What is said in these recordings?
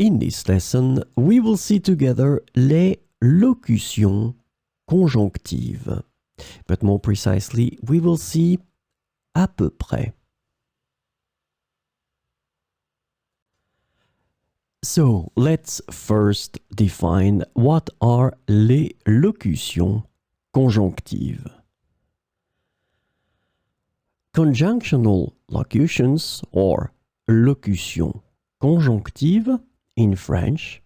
In this lesson, we will see together les locutions conjonctives. But more precisely, we will see à peu près. So, let's first define what are les locutions conjonctives. Conjunctional locutions, or locutions conjonctives in French,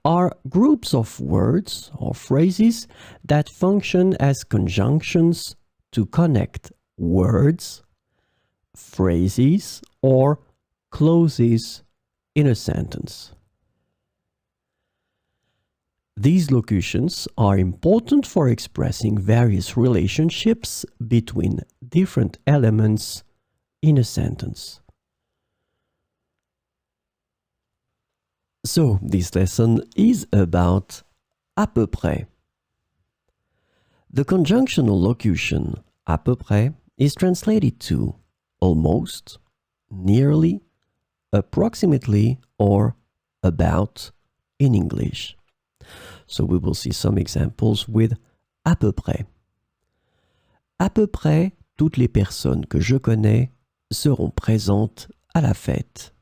are groups of words or phrases that function as conjunctions to connect words, phrases, or clauses in a sentence. These locutions are important for expressing various relationships between different elements in a sentence. So, this lesson is about à peu près. The conjunctional locution à peu près is translated to almost, nearly, approximately, or about in English. So we will see some examples with à peu près. À peu près toutes les personnes que je connais seront présentes à la fête.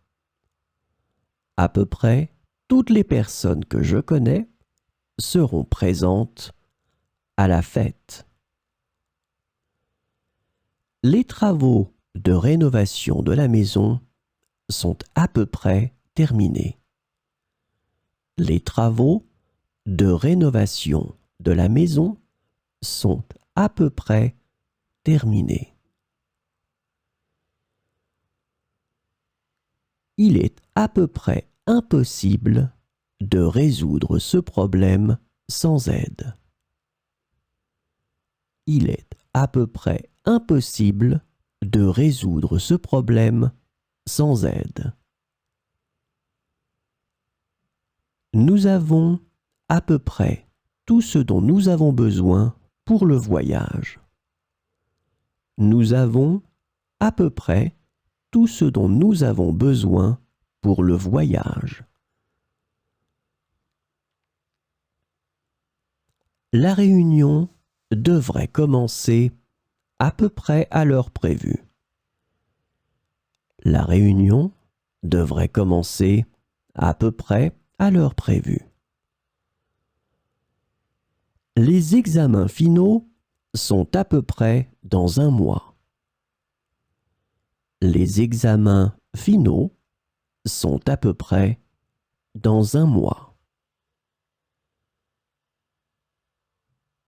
À peu près toutes les personnes que je connais seront présentes à la fête. Les travaux de rénovation de la maison sont à peu près terminés. Les travaux de rénovation de la maison sont à peu près terminés. Il est à peu près impossible de résoudre ce problème sans aide. Il est à peu près impossible de résoudre ce problème sans aide. Nous avons à peu près tout ce dont nous avons besoin pour le voyage. Nous avons à peu près tout ce dont nous avons besoin pour le voyage. La réunion devrait commencer à peu près à l'heure prévue. La réunion devrait commencer à peu près à l'heure prévue. Les examens finaux sont à peu près dans un mois. Les examens finaux sont à peu près dans un mois.